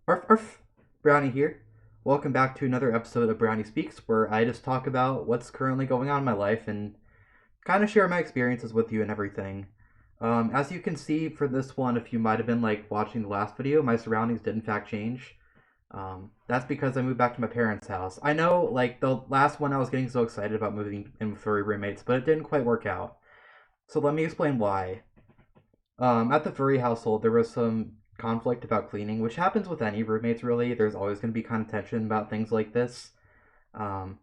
Arf, arf. Brownie here. Welcome back to another episode of Brownie Speaks, where I just talk about what's currently going on in my life and kind of share my experiences with you and everything. As you can see for this one, if you might have been like watching the last video, my surroundings did in fact change. That's because I moved back to my parents' house. I know, like the last one, I was getting so excited about moving in with furry roommates, but it didn't quite work out. So let me explain why. At the furry household, there was some conflict about cleaning, which happens with any roommates, really. There's always going to be kind of tension about things like this. Um,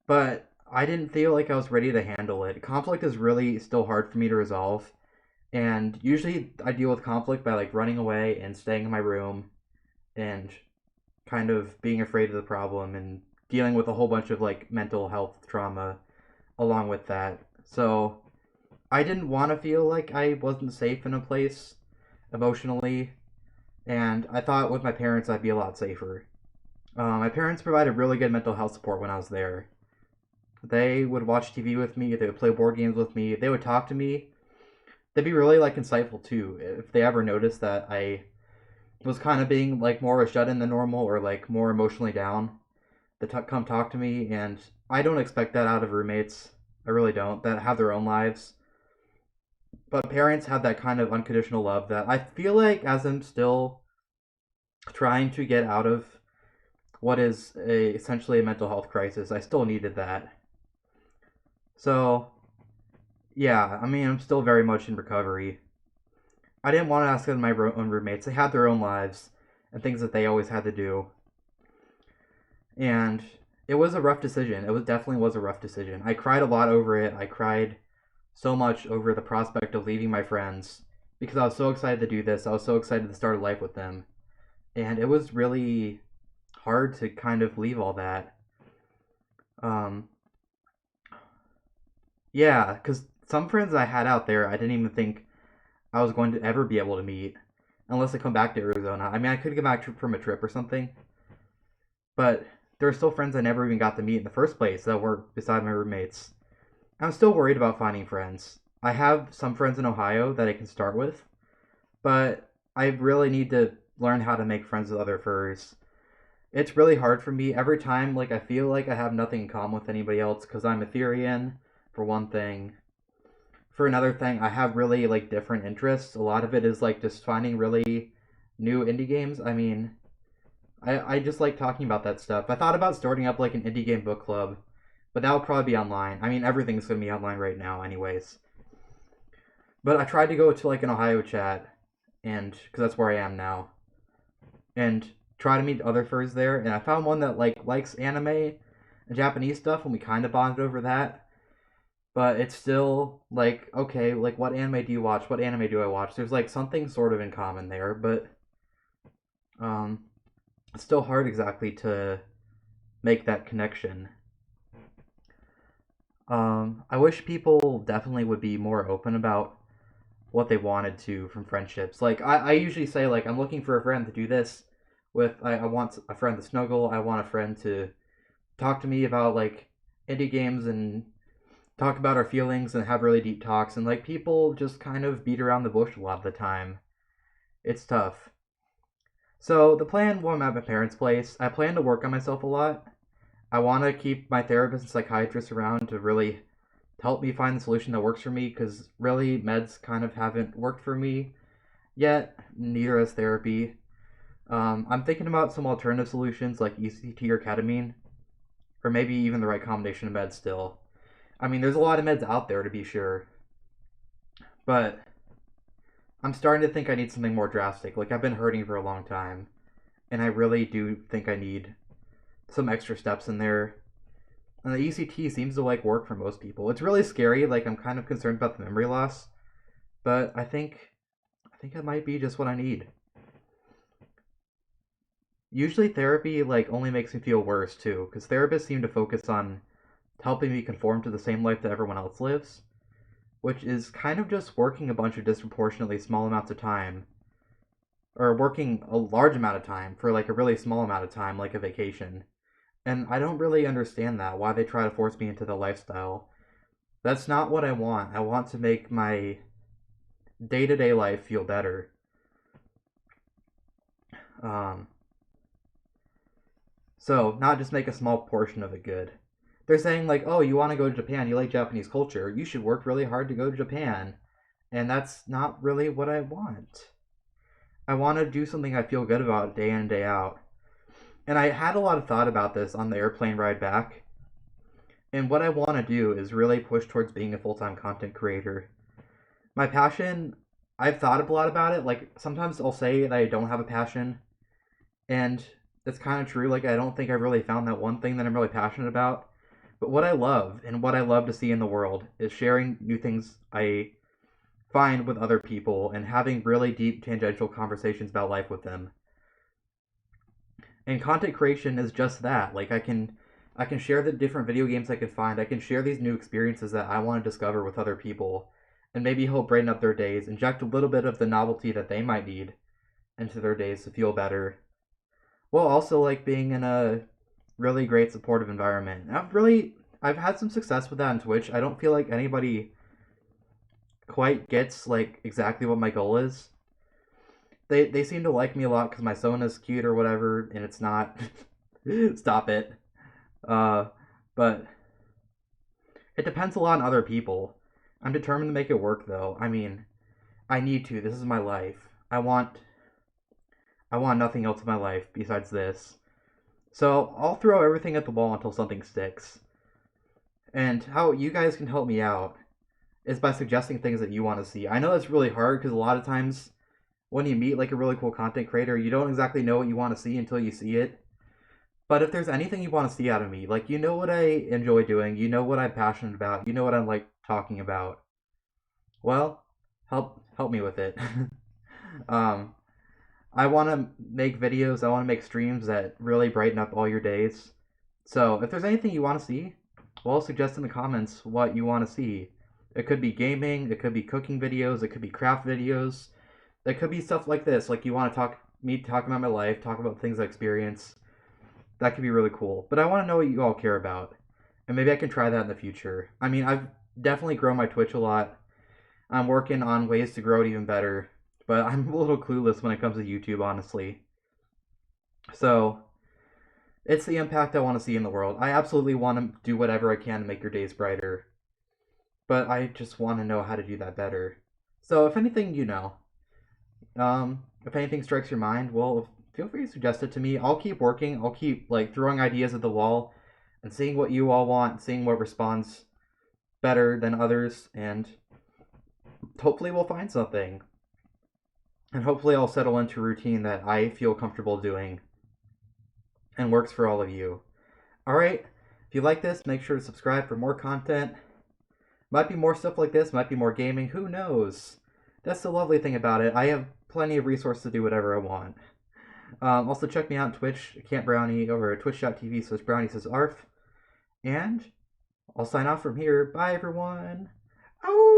but I didn't feel like I was ready to handle it. Conflict is really still hard for me to resolve. And usually I deal with conflict by like running away and staying in my room and kind of being afraid of the problem and dealing with a whole bunch of like mental health trauma along with that. So I didn't want to feel like I wasn't safe in a place emotionally, and I thought with my parents I'd be a lot safer. My parents provided really good mental health support when I was there. They would watch TV with me, they would play board games with me, they would talk to me. They'd be really like insightful too. If they ever noticed that I was kind of being like more of a shut in than normal or like more emotionally down, they come talk to me, and I don't expect that out of roommates. I really don't. That have their own lives. But parents have that kind of unconditional love that I feel like as I'm still trying to get out of what is essentially a mental health crisis, I still needed that. So, yeah, I mean, I'm still very much in recovery. I didn't want to ask them my own roommates. They had their own lives and things that they always had to do. And it was a rough decision. It was definitely was a rough decision. I cried a lot over it. I cried so much over the prospect of leaving my friends because I was so excited to do this. I was so excited to start a life with them. And it was really hard to kind of leave all that. Um, yeah, because some friends I had out there, I didn't even think I was going to ever be able to meet unless I come back to Arizona. I mean, I could come back from a trip or something, but there are still friends I never even got to meet in the first place that were beside my roommates. I'm still worried about finding friends. I have some friends in Ohio that I can start with, but I really need to learn how to make friends with other furs. It's really hard for me every time. Like I feel like I have nothing in common with anybody else because I'm Etherean, for one thing. For another thing, I have really like different interests. A lot of it is like just finding really new indie games. I mean, I just like talking about that stuff. I thought about starting up like an indie game book club, but that would probably be online. I mean, everything's gonna be online right now, anyways. But I tried to go to like an Ohio chat, and because that's where I am now, and try to meet other furs there. And I found one that like likes anime and Japanese stuff, and we kind of bonded over that. But it's still like, okay, like what anime do you watch? What anime do I watch? There's like something sort of in common there, but um, it's still hard exactly to make that connection. I wish people definitely would be more open about what they wanted to from friendships. Like I usually say like I'm looking for a friend to do this with. I want a friend to snuggle. I want a friend to talk to me about like indie games and talk about our feelings and have really deep talks. And like people just kind of beat around the bush a lot of the time. It's tough. So the plan when I'm at my parents' place, I plan to work on myself a lot. I want to keep my therapist and psychiatrist around to really help me find the solution that works for me because really meds kind of haven't worked for me yet. Neither has therapy. I'm thinking about some alternative solutions like ECT or ketamine, or maybe even the right combination of meds still. I mean, there's a lot of meds out there to be sure, but I'm starting to think I need something more drastic. Like, I've been hurting for a long time, and I really do think I need some extra steps in there. And the ECT seems to like work for most people. It's really scary. Like, I'm kind of concerned about the memory loss, but I think it might be just what I need. Usually therapy like only makes me feel worse too, because therapists seem to focus on helping me conform to the same life that everyone else lives, which is kind of just working a bunch of disproportionately small amounts of time, or working a large amount of time for like a really small amount of time, like a vacation. And I don't really understand that, why they try to force me into the lifestyle. That's not what I want. I want to make my day to day life feel better. So, not just make a small portion of it good. They're saying, like, oh, you want to go to Japan, you like Japanese culture, you should work really hard to go to Japan. And that's not really what I want. I want to do something I feel good about day in and day out. And I had a lot of thought about this on the airplane ride back. And what I want to do is really push towards being a full time content creator. My passion, I've thought a lot about it. Like, sometimes I'll say that I don't have a passion. And it's kind of true. Like, I don't think I've really found that one thing that I'm really passionate about. But what I love and what I love to see in the world is sharing new things I find with other people and having really deep tangential conversations about life with them. And content creation is just that. Like, I can share the different video games I can find. I can share these new experiences that I want to discover with other people and maybe help brighten up their days, inject a little bit of the novelty that they might need into their days to feel better. Well, also like being in a really great supportive environment. I've had some success with that on Twitch. I don't feel like anybody quite gets like exactly what my goal is. They seem to like me a lot because my Sona's cute or whatever, and it's not. Stop it. Uh, but it depends a lot on other people. I'm determined to make it work, though. I mean, I need to. This is my life. I want nothing else in my life besides this. So I'll throw everything at the wall until something sticks. And how you guys can help me out is by suggesting things that you want to see. I know that's really hard because a lot of times when you meet like a really cool content creator, you don't exactly know what you want to see until you see it. But if there's anything you want to see out of me, like you know what I enjoy doing, you know what I'm passionate about, you know what I like talking about. Well, help me with it. um, I want to make videos. I want to make streams that really brighten up all your days. So if there's anything you want to see, well, suggest in the comments what you want to see. It could be gaming, it could be cooking videos, it could be craft videos, it could be stuff like this. Like you want to talk about my life, talk about things I experience. That could be really cool. But I want to know what you all care about, and maybe I can try that in the future. I mean, I've definitely grown my Twitch a lot. I'm working on ways to grow it even better, but I'm a little clueless when it comes to YouTube, honestly. So, it's the impact I want to see in the world. I absolutely want to do whatever I can to make your days brighter, but I just want to know how to do that better. So, if anything you know, if anything strikes your mind, well, feel free to suggest it to me. I'll keep working. I'll keep like throwing ideas at the wall and seeing what you all want, seeing what responds better than others, and hopefully we'll find something. And hopefully I'll settle into a routine that I feel comfortable doing and works for all of you. Alright, if you like this, make sure to subscribe for more content. Might be more stuff like this, might be more gaming, who knows? That's the lovely thing about it. I have plenty of resources to do whatever I want. Also check me out on Twitch, Camp Brownie, over at twitch.tv/Brownie says ARF. And I'll sign off from here. Bye everyone. Oh!